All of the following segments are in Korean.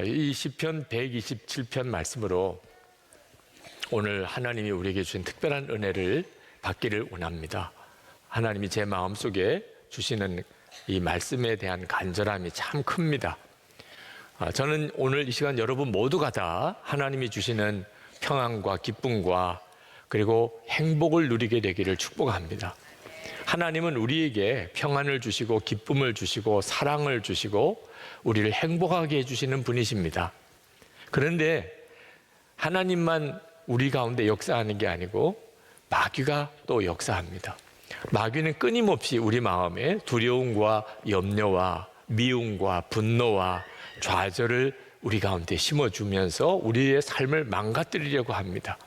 이 시편 127편 말씀으로 오늘 하나님이 우리에게 주신 특별한 은혜를 받기를 원합니다. 하나님이 제 마음속에 주시는 이 말씀에 대한 간절함이 참 큽니다. 저는 오늘 이 시간 여러분 모두가 다 하나님이 주시는 평안과 기쁨과 그리고 행복을 누리게 되기를 축복합니다. 하나님은 우리에게 평안을 주시고 기쁨을 주시고 사랑을 주시고 우리를 행복하게 해주시는 분이십니다. 그런데 하나님만 우리 가운데 역사하는 게 아니고 마귀가 또 역사합니다. 마귀는 끊임없이 우리 마음에 두려움과 염려와 미움과 분노와 좌절을 우리 가운데 심어주면서 우리의 삶을 망가뜨리려고 합니다.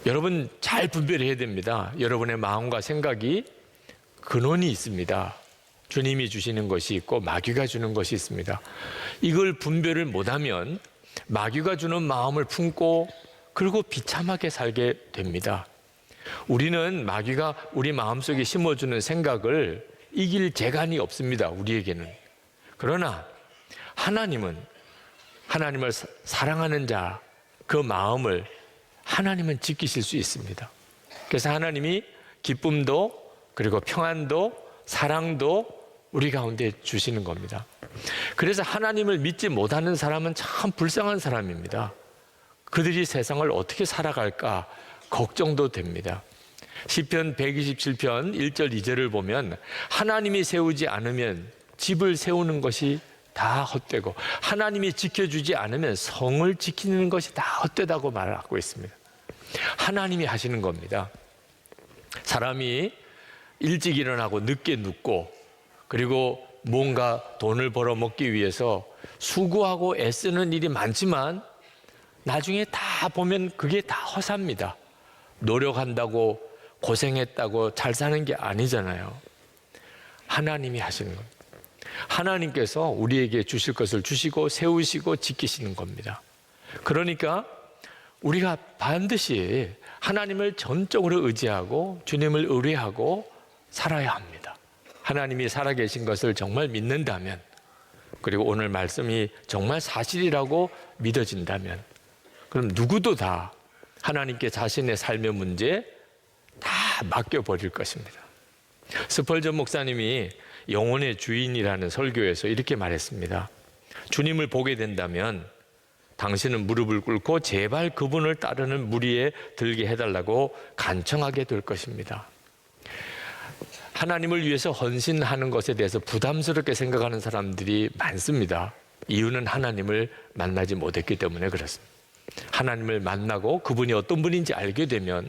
여러분 잘 분별해야 됩니다. 여러분의 마음과 생각이 근원이 있습니다. 주님이 주시는 것이 있고 마귀가 주는 것이 있습니다. 이걸 분별을 못하면 마귀가 주는 마음을 품고 그리고 비참하게 살게 됩니다. 우리는 마귀가 우리 마음속에 심어주는 생각을 이길 재간이 없습니다. 우리에게는. 그러나 하나님은 하나님을 사랑하는 자 그 마음을 하나님은 지키실 수 있습니다. 그래서 하나님이 기쁨도 그리고 평안도 사랑도 우리 가운데 주시는 겁니다. 그래서 하나님을 믿지 못하는 사람은 참 불쌍한 사람입니다. 그들이 세상을 어떻게 살아갈까 걱정도 됩니다. 시편 127편 1절 2절을 보면 하나님이 세우지 않으면 집을 세우는 것이 다 헛되고 하나님이 지켜주지 않으면 성을 지키는 것이 다 헛되다고 말하고 있습니다. 하나님이 하시는 겁니다. 사람이 일찍 일어나고 늦게 눕고 그리고 뭔가 돈을 벌어먹기 위해서 수고하고 애쓰는 일이 많지만 나중에 다 보면 그게 다 허사입니다. 노력한다고 고생했다고 잘 사는 게 아니잖아요. 하나님이 하시는 겁니다. 하나님께서 우리에게 주실 것을 주시고 세우시고 지키시는 겁니다. 그러니까 우리가 반드시 하나님을 전적으로 의지하고 주님을 의뢰하고 살아야 합니다. 하나님이 살아계신 것을 정말 믿는다면 그리고 오늘 말씀이 정말 사실이라고 믿어진다면 그럼 누구도 다 하나님께 자신의 삶의 문제 다 맡겨버릴 것입니다. 스펄전 목사님이 영혼의 주인이라는 설교에서 이렇게 말했습니다. 주님을 보게 된다면 당신은 무릎을 꿇고 제발 그분을 따르는 무리에 들게 해달라고 간청하게 될 것입니다. 하나님을 위해서 헌신하는 것에 대해서 부담스럽게 생각하는 사람들이 많습니다. 이유는 하나님을 만나지 못했기 때문에 그렇습니다. 하나님을 만나고 그분이 어떤 분인지 알게 되면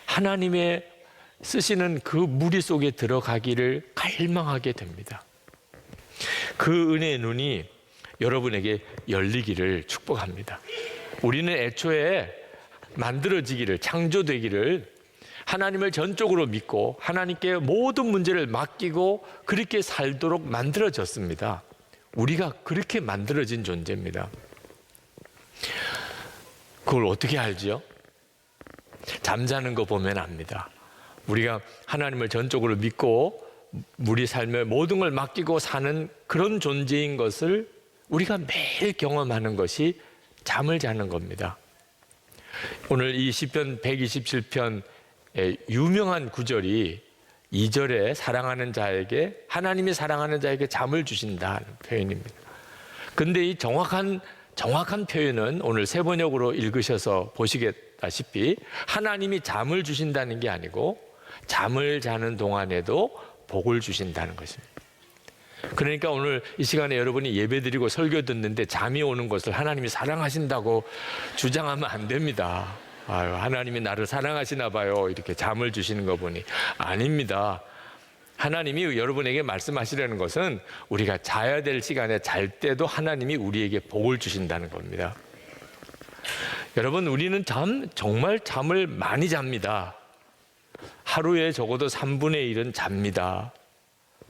하나님의 쓰시는 그 무리 속에 들어가기를 갈망하게 됩니다. 그 은혜의 눈이 여러분에게 열리기를 축복합니다. 우리는 애초에 만들어지기를 창조되기를 하나님을 전적으로 믿고 하나님께 모든 문제를 맡기고 그렇게 살도록 만들어졌습니다. 우리가 그렇게 만들어진 존재입니다. 그걸 어떻게 알지요? 잠자는 거 보면 압니다. 우리가 하나님을 전적으로 믿고 우리 삶의 모든 걸 맡기고 사는 그런 존재인 것을 우리가 매일 경험하는 것이 잠을 자는 겁니다. 오늘 이 시편 127편의 유명한 구절이 2절에 사랑하는 자에게 하나님이 사랑하는 자에게 잠을 주신다는 표현입니다. 근데 이 정확한 표현은 오늘 세 번역으로 읽으셔서 보시겠다시피 하나님이 잠을 주신다는 게 아니고 잠을 자는 동안에도 복을 주신다는 것입니다. 그러니까 오늘 이 시간에 여러분이 예배드리고 설교 듣는데 잠이 오는 것을 하나님이 사랑하신다고 주장하면 안 됩니다. 아유, 하나님이 나를 사랑하시나 봐요. 이렇게 잠을 주시는 거 보니 아닙니다. 하나님이 여러분에게 말씀하시려는 것은 우리가 자야 될 시간에 잘 때도 하나님이 우리에게 복을 주신다는 겁니다. 여러분 우리는 정말 잠을 많이 잡니다. 하루에 적어도 3분의 1은 잡니다.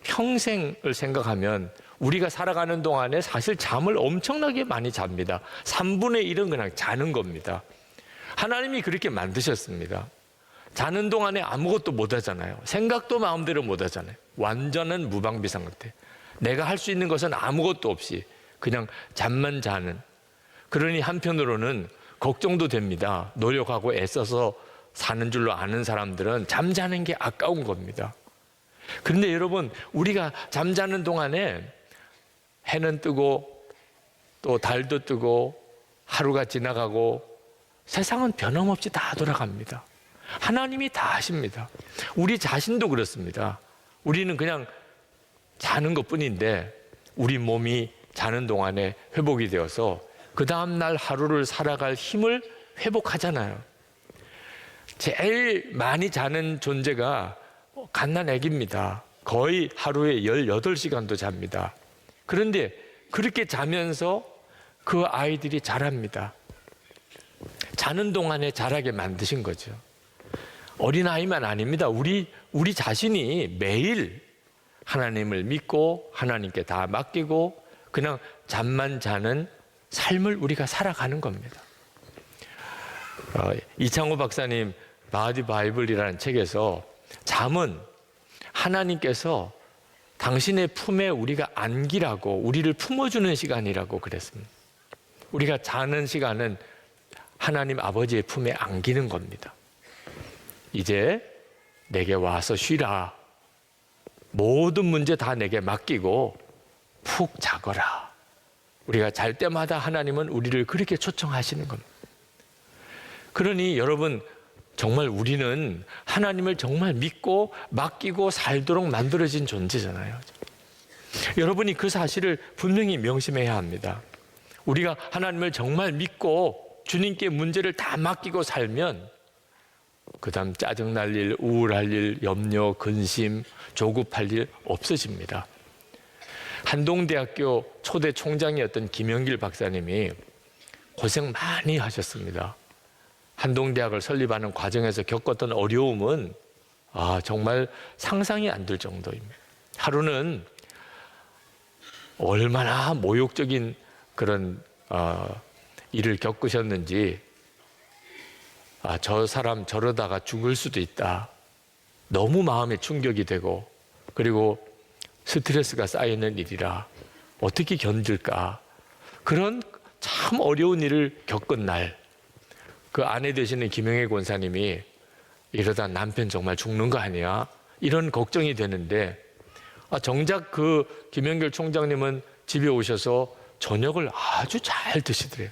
평생을 생각하면 우리가 살아가는 동안에 사실 잠을 엄청나게 많이 잡니다. 3분의 1은 그냥 자는 겁니다. 하나님이 그렇게 만드셨습니다. 자는 동안에 아무것도 못 하잖아요. 생각도 마음대로 못 하잖아요. 완전한 무방비 상태. 내가 할 수 있는 것은 아무것도 없이 그냥 잠만 자는. 그러니 한편으로는 걱정도 됩니다. 노력하고 애써서 사는 줄로 아는 사람들은 잠자는 게 아까운 겁니다. 그런데 여러분, 우리가 잠자는 동안에 해는 뜨고 또 달도 뜨고 하루가 지나가고 세상은 변함없이 다 돌아갑니다. 하나님이 다 하십니다. 우리 자신도 그렇습니다. 우리는 그냥 자는 것뿐인데 우리 몸이 자는 동안에 회복이 되어서 그 다음날 하루를 살아갈 힘을 회복하잖아요. 제일 많이 자는 존재가 갓난아기입니다. 거의 하루에 18시간도 잡니다. 그런데 그렇게 자면서 그 아이들이 자랍니다. 자는 동안에 자라게 만드신 거죠. 어린아이만 아닙니다. 우리 자신이 매일 하나님을 믿고 하나님께 다 맡기고 그냥 잠만 자는 삶을 우리가 살아가는 겁니다. 이창호 박사님 바디 바이블이라는 책에서 잠은 하나님께서 당신의 품에 우리가 안기라고 우리를 품어주는 시간이라고 그랬습니다. 우리가 자는 시간은 하나님 아버지의 품에 안기는 겁니다. 이제 내게 와서 쉬라. 모든 문제 다 내게 맡기고 푹 자거라. 우리가 잘 때마다 하나님은 우리를 그렇게 초청하시는 겁니다. 그러니 여러분, 정말 우리는 하나님을 정말 믿고 맡기고 살도록 만들어진 존재잖아요. 여러분이 그 사실을 분명히 명심해야 합니다. 우리가 하나님을 정말 믿고 주님께 문제를 다 맡기고 살면 그 다음 짜증날 일, 우울할 일, 염려, 근심, 조급할 일 없어집니다. 한동대학교 초대 총장이었던 김영길 박사님이 고생 많이 하셨습니다. 한동대학을 설립하는 과정에서 겪었던 어려움은 정말 상상이 안 될 정도입니다. 하루는 얼마나 모욕적인 그런 일을 겪으셨는지 저 사람 저러다가 죽을 수도 있다. 너무 마음에 충격이 되고 그리고 스트레스가 쌓이는 일이라 어떻게 견딜까. 그런 참 어려운 일을 겪은 날 그 아내 되시는 김영애 권사님이 이러다 남편 정말 죽는 거 아니야? 이런 걱정이 되는데 정작 그 김영길 총장님은 집에 오셔서 저녁을 아주 잘 드시더래요.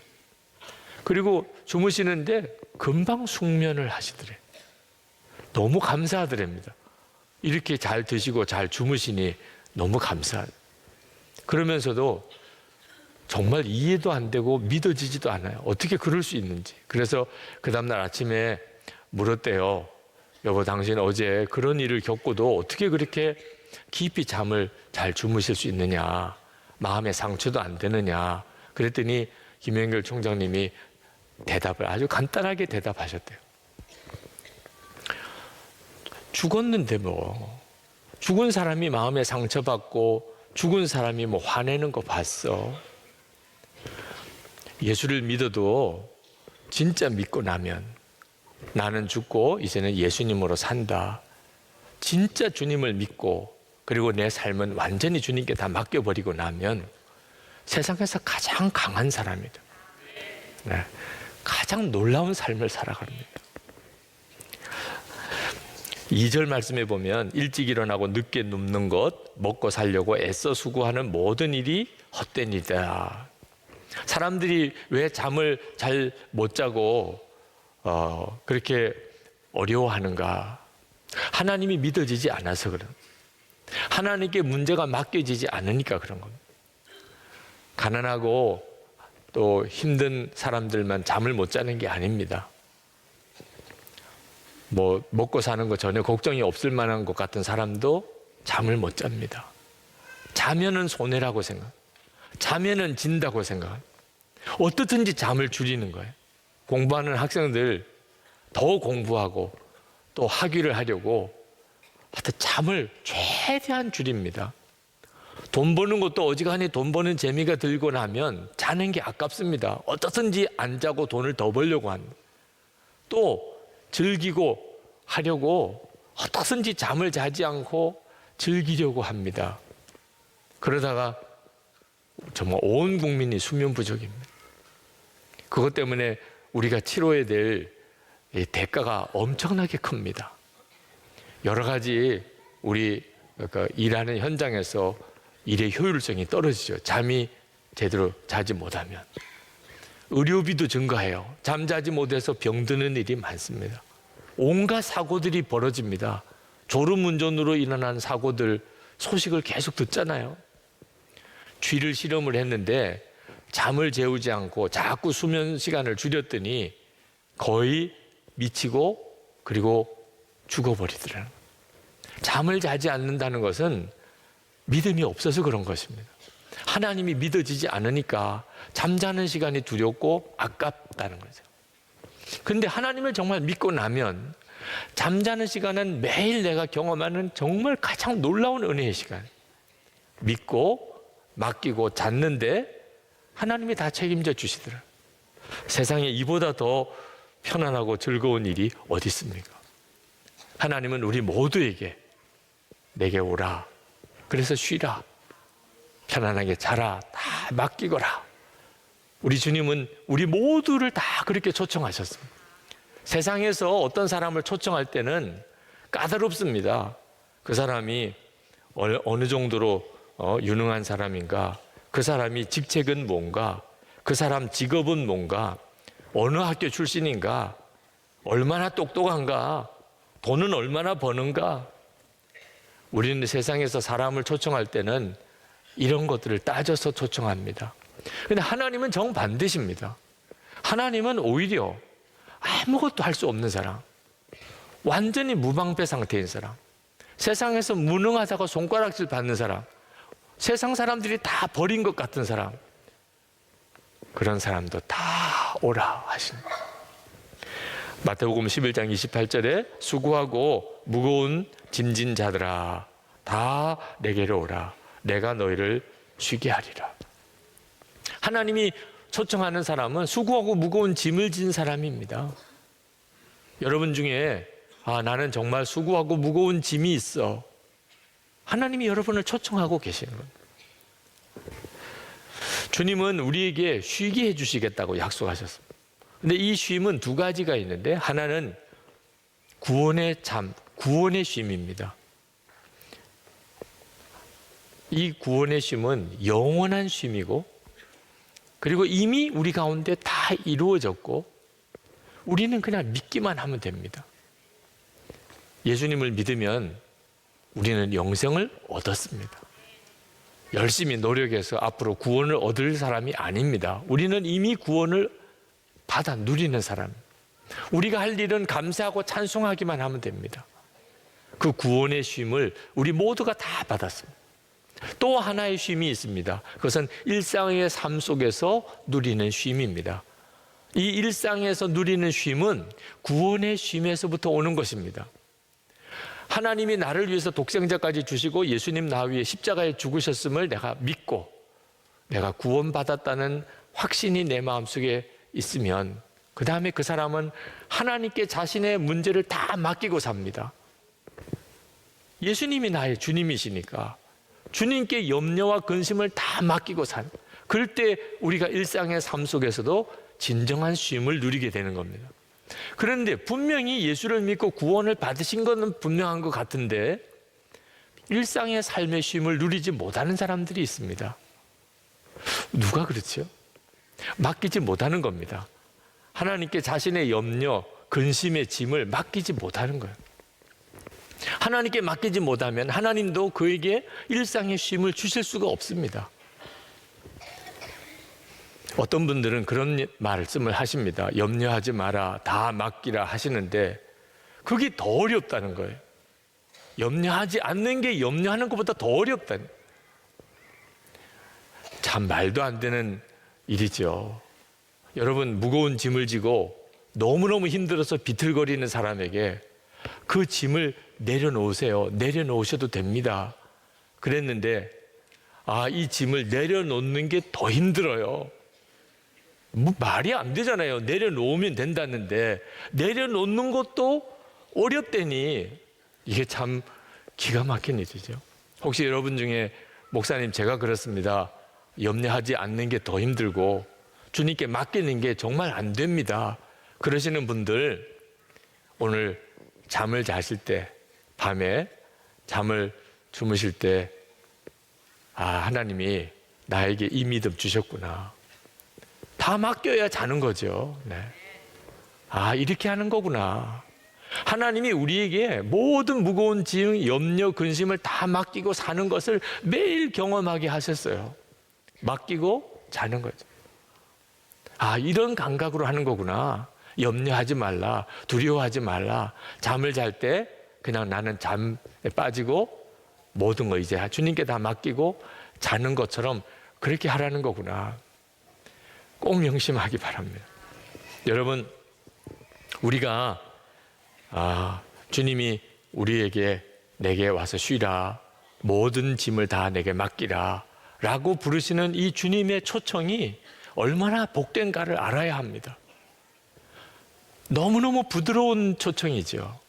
그리고 주무시는데 금방 숙면을 하시더래요. 너무 감사하더랍니다. 이렇게 잘 드시고 잘 주무시니 너무 감사하다. 그러면서도 정말 이해도 안 되고 믿어지지도 않아요. 어떻게 그럴 수 있는지. 그래서 그 다음날 아침에 물었대요. 여보, 당신 어제 그런 일을 겪고도 어떻게 그렇게 깊이 잠을 잘 주무실 수 있느냐. 마음에 상처도 안 되느냐. 그랬더니 김영길 총장님이 대답을 아주 간단하게 대답하셨대요. 죽었는데 뭐. 죽은 사람이 마음에 상처받고 죽은 사람이 뭐 화내는 거 봤어. 예수를 믿어도 진짜 믿고 나면 나는 죽고 이제는 예수님으로 산다. 진짜 주님을 믿고 그리고 내 삶은 완전히 주님께 다 맡겨버리고 나면 세상에서 가장 강한 사람이다. 네. 가장 놀라운 삶을 살아갑니다. 2절 말씀에 보면 일찍 일어나고 늦게 눕는 것, 먹고 살려고 애써 수고하는 모든 일이 헛된 일이다. 사람들이 왜 잠을 잘 못 자고 그렇게 어려워하는가? 하나님이 믿어지지 않아서 그런. 하나님께 문제가 맡겨지지 않으니까 그런 겁니다. 가난하고 또 힘든 사람들만 잠을 못 자는 게 아닙니다. 뭐 먹고 사는 거 전혀 걱정이 없을 만한 것 같은 사람도 잠을 못 잡니다. 자면은 손해라고 생각. 자면은 진다고 생각. 어떻든지 잠을 줄이는 거예요. 공부하는 학생들 더 공부하고 또 학위를 하려고 하여튼 잠을 최대한 줄입니다. 돈 버는 것도 어지간히 돈 버는 재미가 들고 나면 자는 게 아깝습니다. 어떻든지 안 자고 돈을 더 벌려고 합니다. 또 즐기고 하려고 어떻든지 잠을 자지 않고 즐기려고 합니다. 그러다가 정말 온 국민이 수면 부족입니다. 그것 때문에 우리가 치러야 될 대가가 엄청나게 큽니다. 여러 가지 우리 일하는 현장에서 일의 효율성이 떨어지죠. 잠이 제대로 자지 못하면. 의료비도 증가해요. 잠자지 못해서 병드는 일이 많습니다. 온갖 사고들이 벌어집니다. 졸음운전으로 일어난 사고들 소식을 계속 듣잖아요. 쥐를 실험을 했는데 잠을 재우지 않고 자꾸 수면 시간을 줄였더니 거의 미치고 그리고 죽어버리더라고요. 잠을 자지 않는다는 것은 믿음이 없어서 그런 것입니다. 하나님이 믿어지지 않으니까 잠자는 시간이 두렵고 아깝다는 거죠. 그런데 하나님을 정말 믿고 나면 잠자는 시간은 매일 내가 경험하는 정말 가장 놀라운 은혜의 시간. 믿고 맡기고 잤는데 하나님이 다 책임져 주시더라. 세상에 이보다 더 편안하고 즐거운 일이 어디 있습니까? 하나님은 우리 모두에게 내게 오라. 그래서 쉬라. 편안하게 자라. 다 맡기거라. 우리 주님은 우리 모두를 다 그렇게 초청하셨습니다. 세상에서 어떤 사람을 초청할 때는 까다롭습니다. 그 사람이 어느 정도로 유능한 사람인가, 그 사람이 직책은 뭔가, 그 사람 직업은 뭔가, 어느 학교 출신인가, 얼마나 똑똑한가, 돈은 얼마나 버는가. 우리는 세상에서 사람을 초청할 때는 이런 것들을 따져서 초청합니다. 그런데 하나님은 정반대십니다. 하나님은 오히려 아무것도 할 수 없는 사람, 완전히 무방패 상태인 사람, 세상에서 무능하다고 손가락질 받는 사람, 세상 사람들이 다 버린 것 같은 사람, 그런 사람도 다 오라 하십니다. 마태복음 11장 28절에 수고하고 무거운 짐진 자들아 다 내게로 오라. 내가 너희를 쉬게 하리라. 하나님이 초청하는 사람은 수고하고 무거운 짐을 진 사람입니다. 여러분 중에 나는 정말 수고하고 무거운 짐이 있어. 하나님이 여러분을 초청하고 계시는 겁니다. 주님은 우리에게 쉬게 해주시겠다고 약속하셨습니다. 근데 이 쉼은 두 가지가 있는데 하나는 구원의 잠, 구원의 쉼입니다. 이 구원의 쉼은 영원한 쉼이고 그리고 이미 우리 가운데 다 이루어졌고 우리는 그냥 믿기만 하면 됩니다. 예수님을 믿으면 우리는 영생을 얻었습니다. 열심히 노력해서 앞으로 구원을 얻을 사람이 아닙니다. 우리는 이미 구원을 받아 누리는 사람. 우리가 할 일은 감사하고 찬송하기만 하면 됩니다. 그 구원의 쉼을 우리 모두가 다 받았습니다. 또 하나의 쉼이 있습니다. 그것은 일상의 삶 속에서 누리는 쉼입니다. 이 일상에서 누리는 쉼은 구원의 쉼에서부터 오는 것입니다. 하나님이 나를 위해서 독생자까지 주시고 예수님 나 위해 십자가에 죽으셨음을 내가 믿고 내가 구원받았다는 확신이 내 마음속에 있으면 그 다음에 그 사람은 하나님께 자신의 문제를 다 맡기고 삽니다. 예수님이 나의 주님이시니까 주님께 염려와 근심을 다 맡기고 산. 그럴 때 우리가 일상의 삶 속에서도 진정한 쉼을 누리게 되는 겁니다. 그런데 분명히 예수를 믿고 구원을 받으신 것은 분명한 것 같은데 일상의 삶의 쉼을 누리지 못하는 사람들이 있습니다. 누가 그렇죠? 맡기지 못하는 겁니다. 하나님께 자신의 염려, 근심의 짐을 맡기지 못하는 거예요. 하나님께 맡기지 못하면 하나님도 그에게 일상의 쉼을 주실 수가 없습니다. 어떤 분들은 그런 말씀을 하십니다. 염려하지 마라, 다 맡기라 하시는데 그게 더 어렵다는 거예요. 염려하지 않는 게 염려하는 것보다 더 어렵다는 거예요. 참 말도 안 되는 일이죠. 여러분, 무거운 짐을 지고 너무너무 힘들어서 비틀거리는 사람에게 그 짐을 내려놓으세요. 내려놓으셔도 됩니다. 그랬는데 이 짐을 내려놓는 게 더 힘들어요. 뭐 말이 안 되잖아요. 내려놓으면 된다는데 내려놓는 것도 어렵다니 이게 참 기가 막힌 일이죠. 혹시 여러분 중에 목사님 제가 그렇습니다. 염려하지 않는 게 더 힘들고 주님께 맡기는 게 정말 안 됩니다. 그러시는 분들 오늘 잠을 자실 때, 밤에 잠을 주무실 때 하나님이 나에게 이 믿음 주셨구나. 다 맡겨야 자는 거죠. 네. 이렇게 하는 거구나. 하나님이 우리에게 모든 무거운 짐, 염려, 근심을 다 맡기고 사는 것을 매일 경험하게 하셨어요. 맡기고 자는 거죠. 이런 감각으로 하는 거구나. 염려하지 말라, 두려워하지 말라. 잠을 잘 때 그냥 나는 잠에 빠지고 모든 거 이제 주님께 다 맡기고 자는 것처럼 그렇게 하라는 거구나. 꼭 명심하기 바랍니다. 여러분, 우리가 주님이 우리에게 내게 와서 쉬라, 모든 짐을 다 내게 맡기라 라고 부르시는 이 주님의 초청이 얼마나 복된가를 알아야 합니다. 너무너무 부드러운 초청이죠.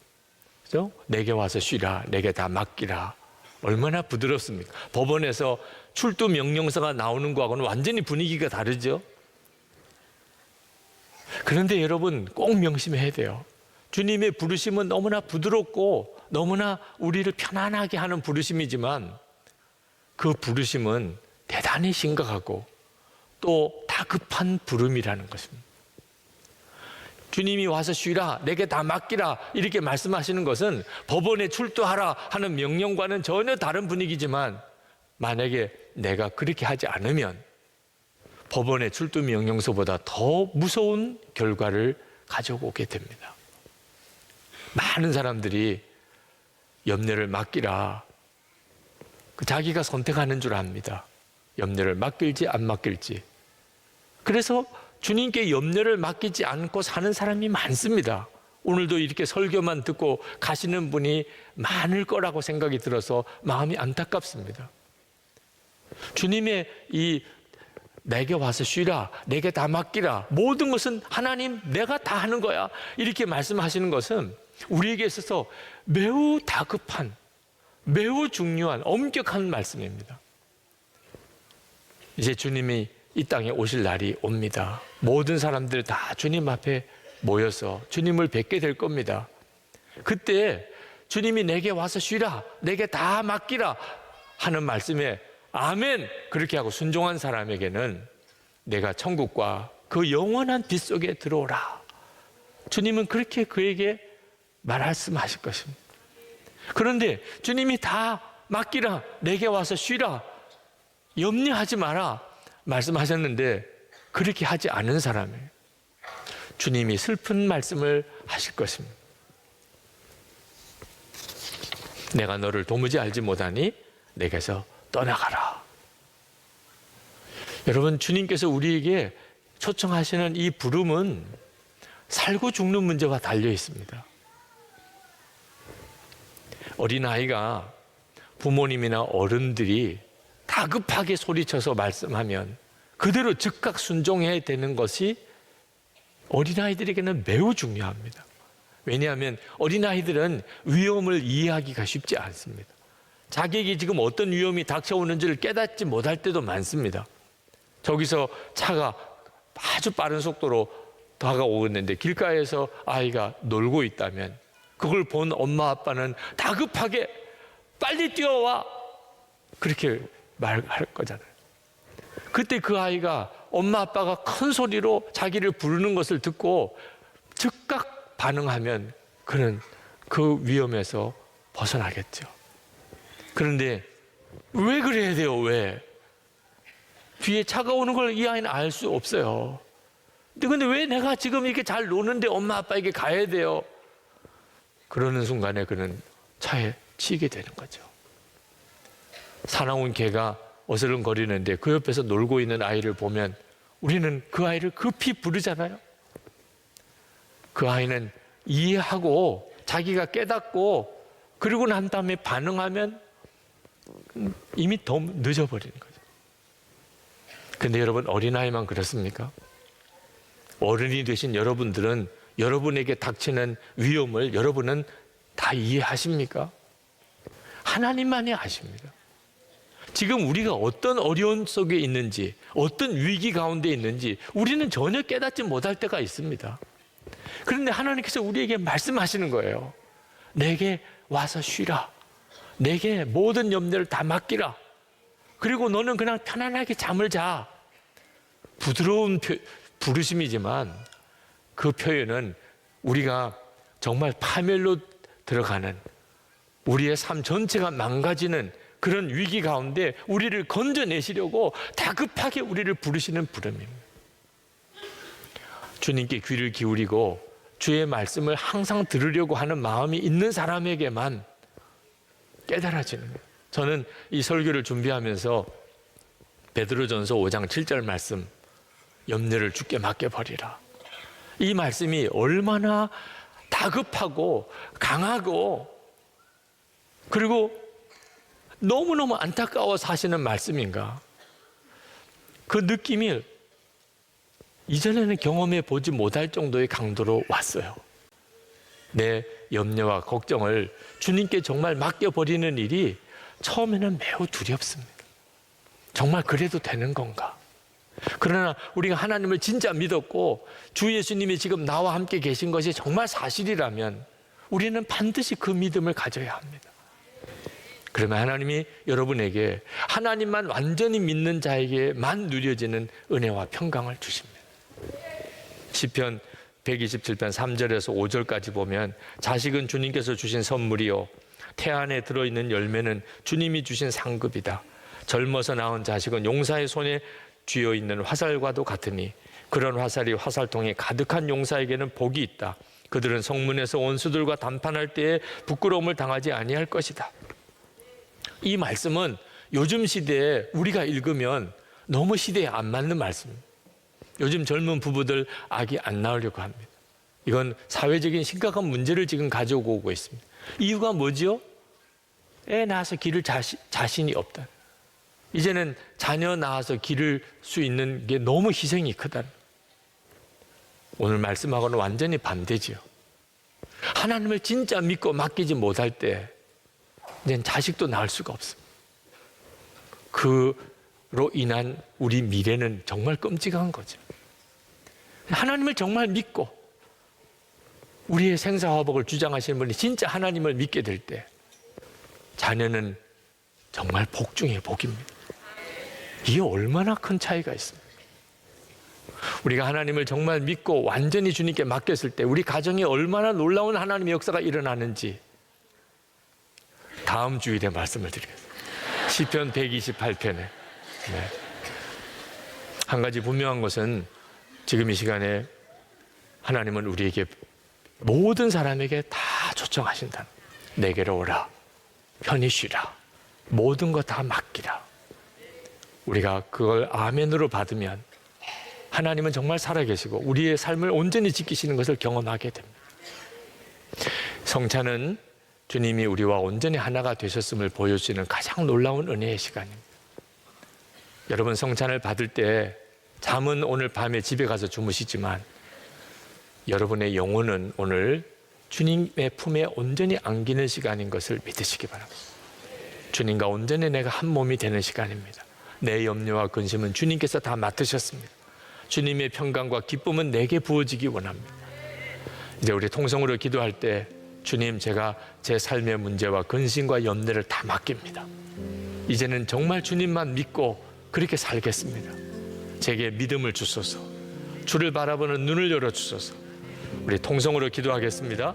그죠? 내게 와서 쉬라, 내게 다 맡기라. 얼마나 부드럽습니까? 법원에서 출두 명령서가 나오는 거하고는 완전히 분위기가 다르죠. 그런데 여러분 꼭 명심해야 돼요. 주님의 부르심은 너무나 부드럽고 너무나 우리를 편안하게 하는 부르심이지만 그 부르심은 대단히 심각하고 또 다급한 부름이라는 것입니다. 주님이 와서 쉬라, 내게 다 맡기라 이렇게 말씀하시는 것은 법원에 출두하라 하는 명령과는 전혀 다른 분위기지만 만약에 내가 그렇게 하지 않으면 법원의 출두 명령서보다 더 무서운 결과를 가져오게 됩니다. 많은 사람들이 염려를 맡기라, 자기가 선택하는 줄 압니다. 염려를 맡길지 안 맡길지. 그래서 주님께 염려를 맡기지 않고 사는 사람이 많습니다. 오늘도 이렇게 설교만 듣고 가시는 분이 많을 거라고 생각이 들어서 마음이 안타깝습니다. 주님의 이 내게 와서 쉬라, 내게 다 맡기라, 모든 것은 하나님 내가 다 하는 거야 이렇게 말씀하시는 것은 우리에게 있어서 매우 다급한, 매우 중요한 엄격한 말씀입니다. 이제 주님이 이 땅에 오실 날이 옵니다. 모든 사람들 다 주님 앞에 모여서 주님을 뵙게 될 겁니다. 그때 주님이 내게 와서 쉬라, 내게 다 맡기라 하는 말씀에 아멘 그렇게 하고 순종한 사람에게는 내가 천국과 그 영원한 빛 속에 들어오라. 주님은 그렇게 그에게 말씀하실 것입니다. 그런데 주님이 다 맡기라, 내게 와서 쉬라, 염려하지 마라 말씀하셨는데 그렇게 하지 않은 사람이에요. 주님이 슬픈 말씀을 하실 것입니다. 내가 너를 도무지 알지 못하니 내게서 떠나가라. 여러분, 주님께서 우리에게 초청하시는 이 부름은 살고 죽는 문제와 달려 있습니다. 어린아이가 부모님이나 어른들이 다급하게 소리쳐서 말씀하면 그대로 즉각 순종해야 되는 것이 어린아이들에게는 매우 중요합니다. 왜냐하면 어린아이들은 위험을 이해하기가 쉽지 않습니다. 자기에게 지금 어떤 위험이 닥쳐오는지를 깨닫지 못할 때도 많습니다. 저기서 차가 아주 빠른 속도로 다가오는데 길가에서 아이가 놀고 있다면 그걸 본 엄마 아빠는 다급하게 빨리 뛰어와 그렇게 말할 거잖아요. 그때 그 아이가 엄마 아빠가 큰 소리로 자기를 부르는 것을 듣고 즉각 반응하면 그는 그 위험에서 벗어나겠죠. 그런데 왜 그래야 돼요? 왜? 뒤에 차가 오는 걸 이 아이는 알 수 없어요. 근데 왜 내가 지금 이렇게 잘 노는데 엄마 아빠에게 가야 돼요? 그러는 순간에 그는 차에 치이게 되는 거죠. 사나운 개가 어슬렁거리는데 그 옆에서 놀고 있는 아이를 보면 우리는 그 아이를 급히 부르잖아요. 그 아이는 이해하고 자기가 깨닫고 그러고 난 다음에 반응하면 이미 더 늦어버리는 거죠. 근데 여러분, 어린아이만 그렇습니까? 어른이 되신 여러분들은 여러분에게 닥치는 위험을 여러분은 다 이해하십니까? 하나님만이 아십니다. 지금 우리가 어떤 어려움 속에 있는지, 어떤 위기 가운데 있는지 우리는 전혀 깨닫지 못할 때가 있습니다. 그런데 하나님께서 우리에게 말씀하시는 거예요. 내게 와서 쉬라. 내게 모든 염려를 다 맡기라. 그리고 너는 그냥 편안하게 잠을 자. 부드러운 부르심이지만 그 표현은 우리가 정말 파멸로 들어가는, 우리의 삶 전체가 망가지는 그런 위기 가운데 우리를 건져내시려고 다급하게 우리를 부르시는 부름입니다. 주님께 귀를 기울이고 주의 말씀을 항상 들으려고 하는 마음이 있는 사람에게만 깨달아지는 거예요. 저는 이 설교를 준비하면서 베드로전서 5장 7절 말씀, 염려를 주께 맡겨버리라. 이 말씀이 얼마나 다급하고 강하고 그리고 너무너무 안타까워 사시는 말씀인가. 그 느낌이 이전에는 경험해 보지 못할 정도의 강도로 왔어요. 내 염려와 걱정을 주님께 정말 맡겨버리는 일이 처음에는 매우 두렵습니다. 정말 그래도 되는 건가? 그러나 우리가 하나님을 진짜 믿었고 주 예수님이 지금 나와 함께 계신 것이 정말 사실이라면 우리는 반드시 그 믿음을 가져야 합니다. 그러면 하나님이 여러분에게 하나님만 완전히 믿는 자에게만 누려지는 은혜와 평강을 주십니다. 시편 127편 3절에서 5절까지 보면 자식은 주님께서 주신 선물이요 태 안에 들어있는 열매는 주님이 주신 상급이다. 젊어서 낳은 자식은 용사의 손에 쥐어있는 화살과도 같으니 그런 화살이 화살통에 가득한 용사에게는 복이 있다. 그들은 성문에서 원수들과 담판할 때에 부끄러움을 당하지 아니할 것이다. 이 말씀은 요즘 시대에 우리가 읽으면 너무 시대에 안 맞는 말씀입니다. 요즘 젊은 부부들 아기 안 낳으려고 합니다. 이건 사회적인 심각한 문제를 지금 가지고 오고 있습니다. 이유가 뭐지요? 애 낳아서 기를 자신이 없다. 이제는 자녀 낳아서 기를 수 있는 게 너무 희생이 크다. 오늘 말씀하고는 완전히 반대지요. 하나님을 진짜 믿고 맡기지 못할 때 이제는 자식도 낳을 수가 없습니다. 그로 인한 우리 미래는 정말 끔찍한 거죠. 하나님을 정말 믿고 우리의 생사화복을 주장하시는 분이 진짜 하나님을 믿게 될 때 자녀는 정말 복 중에 복입니다. 이게 얼마나 큰 차이가 있습니까? 우리가 하나님을 정말 믿고 완전히 주님께 맡겼을 때 우리 가정에 얼마나 놀라운 하나님의 역사가 일어나는지 다음 주일에 말씀을 드리겠습니다. 시편 128편에 한 가지 분명한 것은 지금 이 시간에 하나님은 우리에게 모든 사람에게 다 초청하신다. 내게로 오라. 편히 쉬라. 모든 것 다 맡기라. 우리가 그걸 아멘으로 받으면 하나님은 정말 살아계시고 우리의 삶을 온전히 지키시는 것을 경험하게 됩니다. 성찬은 주님이 우리와 온전히 하나가 되셨음을 보여주시는 가장 놀라운 은혜의 시간입니다. 여러분 성찬을 받을 때 잠은 오늘 밤에 집에 가서 주무시지만 여러분의 영혼은 오늘 주님의 품에 온전히 안기는 시간인 것을 믿으시기 바랍니다. 주님과 온전히 내가 한 몸이 되는 시간입니다. 내 염려와 근심은 주님께서 다 맡으셨습니다. 주님의 평강과 기쁨은 내게 부어지기 원합니다. 이제 우리 통성으로 기도할 때 주님, 제가 제 삶의 문제와 근심과 염려를 다 맡깁니다. 이제는 정말 주님만 믿고 그렇게 살겠습니다. 제게 믿음을 주소서. 주를 바라보는 눈을 열어주소서. 우리 통성으로 기도하겠습니다.